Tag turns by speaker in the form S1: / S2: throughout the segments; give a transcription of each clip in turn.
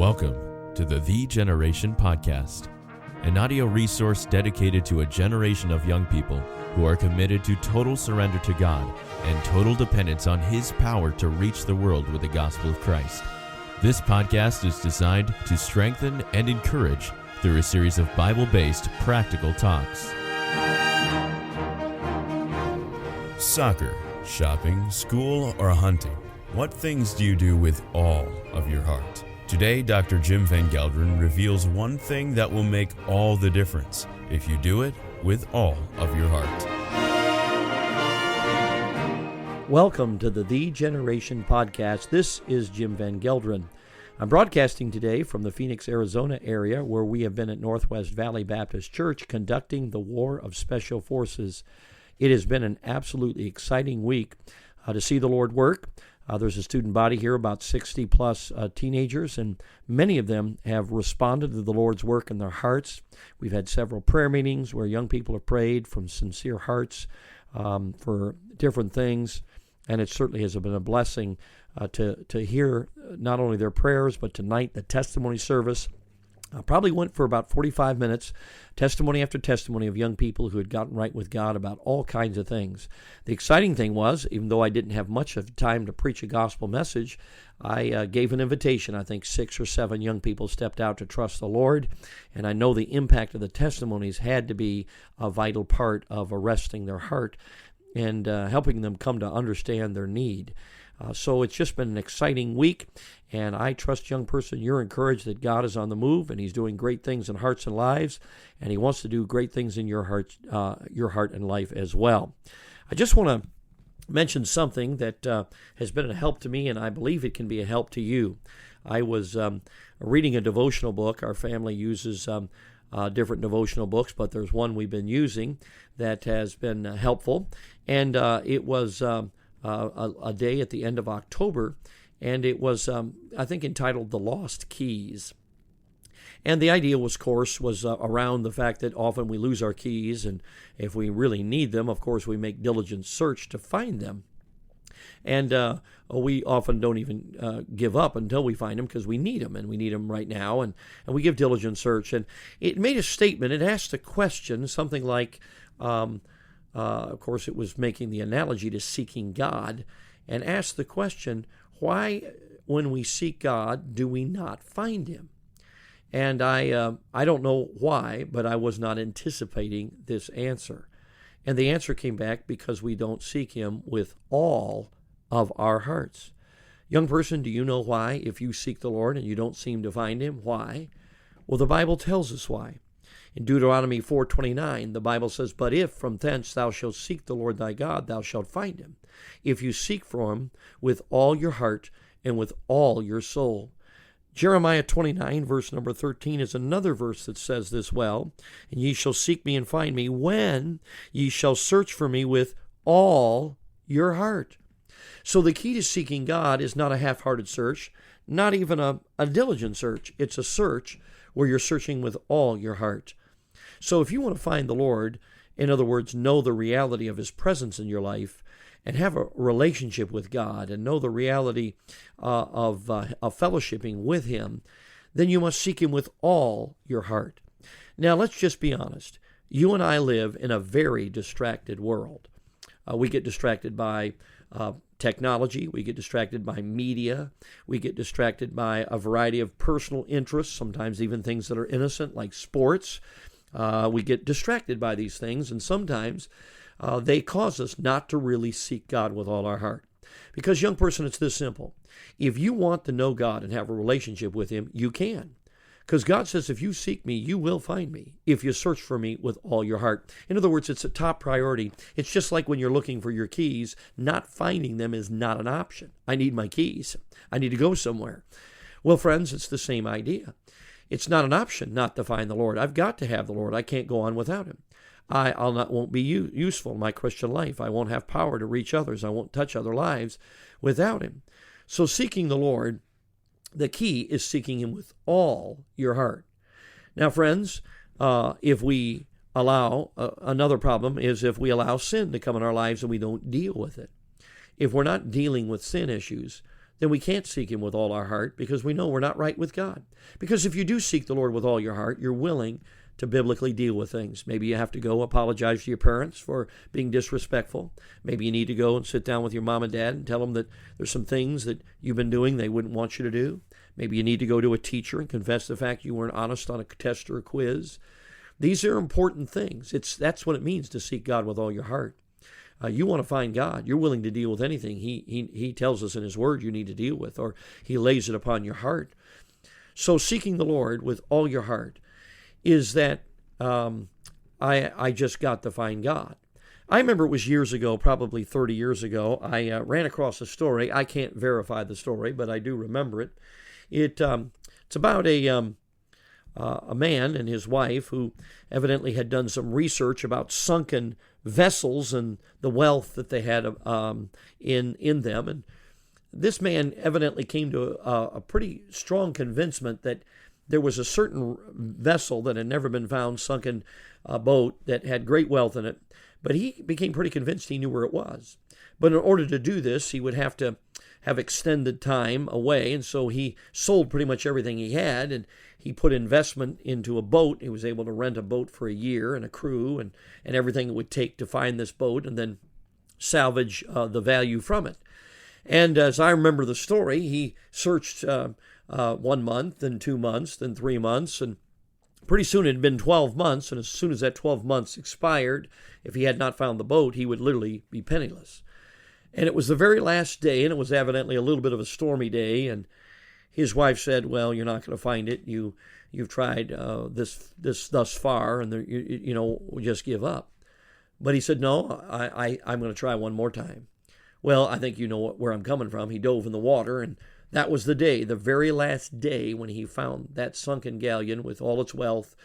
S1: Welcome to the Generation Podcast, an audio resource dedicated to a generation of young people who are committed to total surrender to God and total dependence on His power to reach the world with the gospel of Christ. This podcast is designed to strengthen and encourage through a series of Bible-based practical talks. Soccer, shopping, school, or hunting. What things do you do with all of your heart? Today, Dr. Jim Van Gelderen reveals one thing that will make all the difference if you do it with all of your heart.
S2: Welcome to the Generation Podcast. This is Jim Van Gelderen. I'm broadcasting today from the Phoenix, Arizona area where we have been at Northwest Valley Baptist Church conducting the War of Special Forces. It has been an absolutely exciting week to see the Lord work. There's a student body here, about 60-plus teenagers, and many of them have responded to the Lord's work in their hearts. We've had several prayer meetings where young people have prayed from sincere hearts for different things, and it certainly has been a blessing to hear not only their prayers, but tonight the testimony service. Probably went for about 45 minutes, testimony after testimony of young people who had gotten right with God about all kinds of things. The exciting thing was, even though I didn't have much of time to preach a gospel message, I gave an invitation. I think 6 or 7 young people stepped out to trust the Lord, and I know the impact of the testimonies had to be a vital part of arresting their heart and helping them come to understand their need. So it's just been an exciting week, and I trust, young person, you're encouraged that God is on the move, and He's doing great things in hearts and lives, and He wants to do great things in your heart and life as well. I just want to mention something that has been a help to me, and I believe it can be a help to you. I was reading a devotional book. Our family uses different devotional books, but there's one we've been using that has been helpful, and it was a day at the end of October, and it was, I think, entitled The Lost Keys. And the idea was around the fact that often we lose our keys, and if we really need them, of course, we make diligent search to find them. And we often don't even give up until we find them because we need them, and we need them right now, and we give diligent search. And it made a statement. It asked a question, something like, of course, it was making the analogy to seeking God, and asked the question, why, when we seek God, do we not find Him? And I don't know why, but I was not anticipating this answer. And the answer came back because we don't seek Him with all of our hearts. Young person, do you know why? If you seek the Lord and you don't seem to find Him, why? Well, the Bible tells us why. In Deuteronomy 4:29, the Bible says, "But if from thence thou shalt seek the Lord thy God, thou shalt find Him, if you seek for Him with all your heart and with all your soul." Jeremiah 29, verse number 13, is another verse that says this well, "And ye shall seek me and find me when ye shall search for me with all your heart." So the key to seeking God is not a half-hearted search, not even a diligent search. It's a search where you're searching with all your heart. So if you want to find the Lord, in other words, know the reality of His presence in your life and have a relationship with God and know the reality of fellowshipping with Him, then you must seek Him with all your heart. Now, let's just be honest. You and I live in a very distracted world. We get distracted by technology, we get distracted by media, we get distracted by a variety of personal interests, sometimes even things that are innocent like sports. We get distracted by these things, and sometimes they cause us not to really seek God with all our heart. Because, young person, it's this simple. If you want to know God and have a relationship with Him, you can. Because God says, if you seek me, you will find me, if you search for me with all your heart. In other words, it's a top priority. It's just like when you're looking for your keys, not finding them is not an option. I need my keys. I need to go somewhere. Well, friends, it's the same idea. It's not an option not to find the Lord. I've got to have the Lord. I can't go on without Him. won't be useful in my Christian life. I won't have power to reach others. I won't touch other lives without Him. So seeking the Lord, the key is seeking Him with all your heart. Now, friends, if we allow, another problem is if we allow sin to come in our lives and we don't deal with it. If we're not dealing with sin issues, then we can't seek Him with all our heart because we know we're not right with God. Because if you do seek the Lord with all your heart, you're willing to biblically deal with things. Maybe you have to go apologize to your parents for being disrespectful. Maybe you need to go and sit down with your mom and dad and tell them that there's some things that you've been doing they wouldn't want you to do. Maybe you need to go to a teacher and confess the fact you weren't honest on a test or a quiz. These are important things. That's what it means to seek God with all your heart. You want to find God. You're willing to deal with anything He tells us in His Word you need to deal with, or He lays it upon your heart. So seeking the Lord with all your heart is that I just got to find God. I remember it was years ago, probably 30 years ago, I ran across a story. I can't verify the story, but I do remember it. It's about a man and his wife who evidently had done some research about sunken vessels and the wealth that they had in them. And this man evidently came to a pretty strong convincement that there was a certain vessel that had never been found, sunken boat that had great wealth in it. But he became pretty convinced he knew where it was. But in order to do this, he would have to have extended time away, and so he sold pretty much everything he had, and he put investment into a boat. He was able to rent a boat for a year and a crew and everything it would take to find this boat and then salvage the value from it. And as I remember the story, he searched 1 month, then 2 months, then 3 months, and pretty soon it had been 12 months, and as soon as that 12 months expired, if he had not found the boat, he would literally be penniless. And it was the very last day, and it was evidently a little bit of a stormy day, and his wife said, "Well, you're not going to find it. You've tried this thus far, and we'll just give up." But he said, "No, I'm going to try one more time." Well, I think you know where I'm coming from. He dove in the water, and that was the day, the very last day when he found that sunken galleon with all its wealth,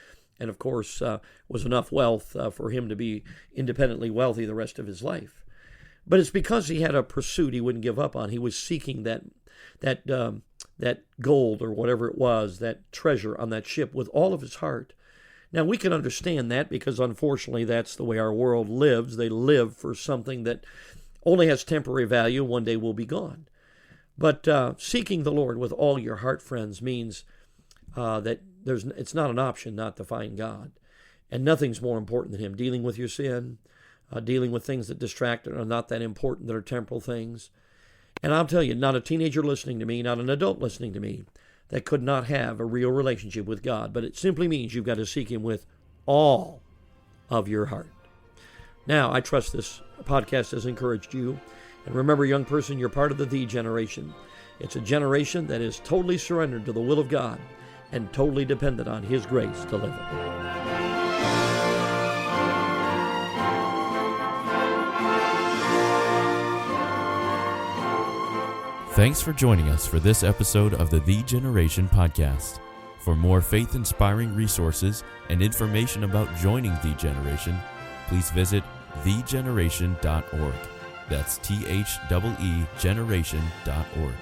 S2: and of course was enough wealth for him to be independently wealthy the rest of his life. But it's because he had a pursuit he wouldn't give up on. He was seeking that gold or whatever it was, that treasure on that ship with all of his heart. Now, we can understand that because, unfortunately, that's the way our world lives. They live for something that only has temporary value, one day will be gone. But seeking the Lord with all your heart, friends, means that it's not an option not to find God. And nothing's more important than Him. Dealing with your sin, dealing with things that distract and are not that important, that are temporal things. And I'll tell you, not a teenager listening to me, not an adult listening to me, that could not have a real relationship with God. But it simply means you've got to seek Him with all of your heart. Now, I trust this podcast has encouraged you. And remember, young person, you're part of the generation. It's a generation that is totally surrendered to the will of God and totally dependent on His grace to live it.
S1: Thanks for joining us for this episode of the Generation podcast. For more faith-inspiring resources and information about joining The Generation, please visit thegeneration.org. That's THEE generation.org.